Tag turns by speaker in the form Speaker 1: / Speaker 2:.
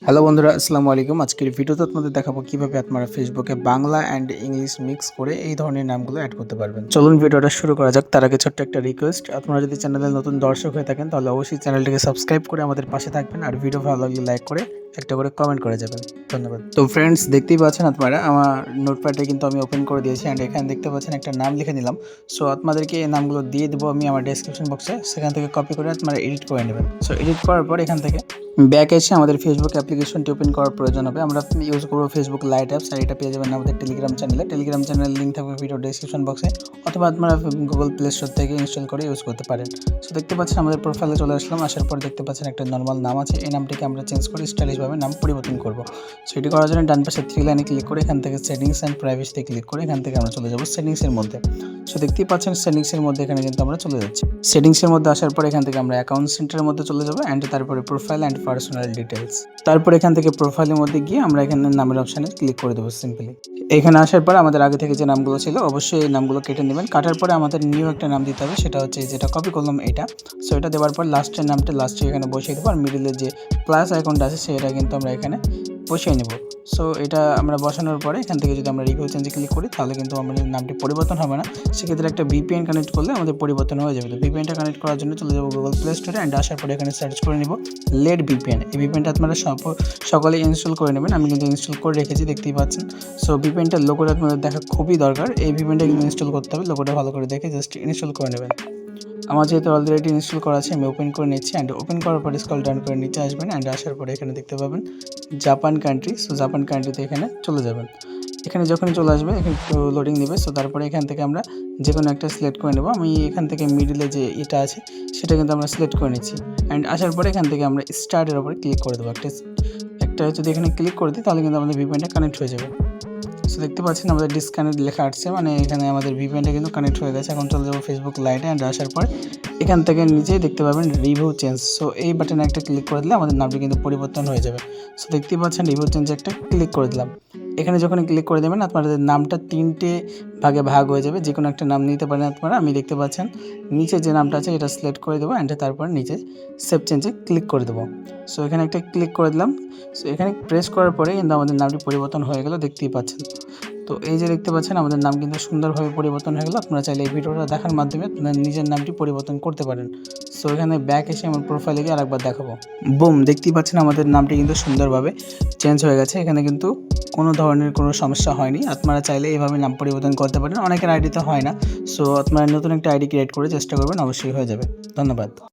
Speaker 1: Hello বন্ধুরা, আসসালামু আলাইকুম। আজকের ভিডিওতে আপনাদের দেখাবো কিভাবে আপনারা ফেসবুকে বাংলা অ্যান্ড ইংলিশ মিক্স করে এই ধরনের নামগুলো অ্যাড করতে পারবেন। চলুন ভিডিওটা শুরু করা যাক। তার আগে ছোট্ট একটা রিকোয়েস্ট, আপনারা যদি চ্যানেলের নতুন দর্শক হয়ে থাকেন তাহলে অবশ্যই চ্যানেলটিকে সাবস্ক্রাইব করে আমাদের পাশে থাকবেন, আর ভিডিও ভালো লাগলে লাইক করে একটা করে কমেন্ট করে যাবেন। ধন্যবাদ। তো ফ্রেন্ডস, দেখতেই পাচ্ছেন আপনারা আমার নোটপ্যাডে কিন্তু আমি ওপেন করে দিয়েছি অ্যান্ড এখানে দেখতে পাচ্ছেন একটা নাম লিখে নিলাম। সো আপনাদেরকে এই নামগুলো দিয়ে দেবো আমি আমার ডেসক্রিপশন বক্সে, সেখান থেকে কপি করে আপনারা এডিট করে নেবেন। সো এডিট করার পর এখান থেকে ব্যাক এসে আমাদের ফেসবুক অ্যাপ্লিকেশনটি ওপেন করার প্রয়োজন হবে। আমরা ইউজ করবো ফেসবুক লাইট অ্যাপস, আর এটা পেয়ে যাবেন আমাদের টেলিগ্রাম চ্যানেলের লিঙ্ক থাকবে ভিডিও ডেসক্রিপশন বক্সে, অথবা আপনারা গুগল প্লে স্টোর থেকে ইনস্টল করে ইউজ করতে পারেন। সো দেখতে পাচ্ছেন আমাদের প্রোফাইলে চলে আসলাম। আসার পর দেখতে পাচ্ছেন একটা নর্মাল নাম আছে, এই নামটিকে আমরা চেঞ্জ করে স্টাইলিশভাবে নাম পরিবর্তন করবো। সো এটি করার জন্য ডান পাশে 3 লাইনে ক্লিক করে এখান থেকে সেটিংস অ্যান্ড প্রাইভেসিতে ক্লিক করে এখান থেকে আমরা চলে যাবো সেটিংসের মধ্যে। সো দেখতেই পাচ্ছেন সেটিংসের মধ্যে এখানে কিন্তু আমরা চলে যাচ্ছি। সেটিংসের মধ্যে আসার পর এখান থেকে আমরা অ্যাকাউন্ট সেন্টারের মধ্যে চলে যাবো অ্যান্ড তারপরে প্রোফাইল অ্যান্ড পার্সোনাল ডিটেলস। তারপর এখান থেকে প্রোফাইলের মধ্যে গিয়ে আমরা এখানে নামের অপশানে ক্লিক করে দেবো সিম্পলি। এখানে আসার পর আমাদের আগে থেকে যে নামগুলো ছিল অবশ্যই এই নামগুলো কেটে নেবেন। কাটার পরে আমাদের নিউ একটা নাম দিতে হবে, সেটা হচ্ছে যেটা কপি করলাম এটা। সো এটা দেওয়ার পর লাস্টের নামটা লাস্টে এখানে বসিয়ে দেবো, আর মিডিলের যে প্লাস আইকনটা আছে সেটা কিন্তু আমরা এখানে বসিয়ে নেব। সো এটা আমরা বসানোর পরে এখান থেকে যদি আমরা রিভিউ চেঞ্জে ক্লিক করি তাহলে কিন্তু আমাদের নামটি পরিবর্তন হবে না। সেক্ষেত্রে একটা ভিপিএন কানেক্ট করলে আমাদের পরিবর্তন হয়ে যাবে। তো ভিপিএনটা কানেক্ট করার জন্য চলে যাবো গুগল প্লে স্টোরে অ্যান্ড আসার পরে এখানে সার্চ করে নিব লেট ভিপিএন। এই ভিপিএনটা আপনারা সকলে ইনস্টল করে নেবেন, আমি কিন্তু ইনস্টল করে রেখেছি দেখতেই পাচ্ছেন। সো ভিপিএনটার লোগোটা আপনাদের দেখা খুবই দরকার, এই ভিপিএনটা কিন্তু ইনস্টল করতে হবে। লোগোটা ভালো করে দেখে জাস্ট ইনস্টল করে নেবেন। আমার যেহেতু অলরেডি ইনস্টল করা আছে আমি ওপেন করে নিচ্ছি, অ্যান্ড ওপেন করার পরে স্ক্রল ডাউন করে নিচে আসবেন অ্যান্ড আসার পরে এখানে দেখতে পাবেন জাপান কান্ট্রি। সো জাপান কান্ট্রিতে এখানে চলে যাবেন। এখানে যখনই চলে আসবে এখানে একটু লোডিং নেবে। সো তারপরে এখান থেকে আমরা যে কোনো একটা সিলেক্ট করে নেব। আমি এখান থেকে মিডিলে যে এটা আছে সেটা কিন্তু আমরা সিলেক্ট করে নিচ্ছি, অ্যান্ড আসার পরে এখান থেকে আমরা স্টার্টের ওপরে ক্লিক করে দেবো। একটা যদি এখানে ক্লিক করে দিই তাহলে কিন্তু আমাদের ভিপিএনটা কানেক্ট হয়ে যাবে। সো দেখতে পাচ্ছেন আমাদের ডিসকানেক্ট লেখা আসছে, মানে এখানে আমাদের ভিপিএনটা কিন্তু কানেক্ট হয়ে গেছে। এখন চলে যাবো ফেসবুক লাইটে অ্যান্ড আসার পর এখান থেকে নিচেই দেখতে পাবেন রিভিউ চেঞ্জ। সো এই বাটনে একটা ক্লিক করে দিলে আমাদের নামটি কিন্তু পরিবর্তন হয়ে যাবে। সো দেখতেই পাচ্ছেন রিভিউ চেঞ্জে একটা ক্লিক করে দিলাম। এখানে যখন ক্লিক করে দেবেন আপনাদের নামটা 3টে ভাগে ভাগ হয়ে যাবে, যে কোনো একটা নাম নিতে পারেন আপনারা। আমি দেখতে পাচ্ছেন নিচে যে নামটা আছে এটা সিলেক্ট করে দেবো অ্যান্ড তারপর নিচে সেভ চেঞ্জে ক্লিক করে দেবো। সো এখানে একটা ক্লিক করে দিলাম। সো এখানে প্রেস করার পরে কিন্তু আমাদের নামটি পরিবর্তন হয়ে গেল দেখতেই পাচ্ছেন। তো এই যে দেখতে পাচ্ছেন আমাদের নাম কিন্তু সুন্দরভাবে পরিবর্তন হয়ে গেল। আপনারা চাইলে এই ভিডিওটা দেখার মাধ্যমে আপনার নিজের নামটি পরিবর্তন করতে পারেন। সো এখানে ব্যাক এসে আমার প্রোফাইলে গিয়ে আরেকবার দেখাবো। বুম, দেখতেই পাচ্ছেন আমাদের নামটি কিন্তু সুন্দরভাবে চেঞ্জ হয়ে গেছে। এখানে কিন্তু কোনো ধরনের কোনো সমস্যা হয়নি। আপনারা চাইলে এভাবে নাম পরিবর্তন করতে পারেন, অনেকের আইডিতে হয় না। সো আপনারা নতুন একটা আইডি ক্রিয়েট করে চেষ্টা করবেন, অবশ্যই হয়ে যাবে। ধন্যবাদ।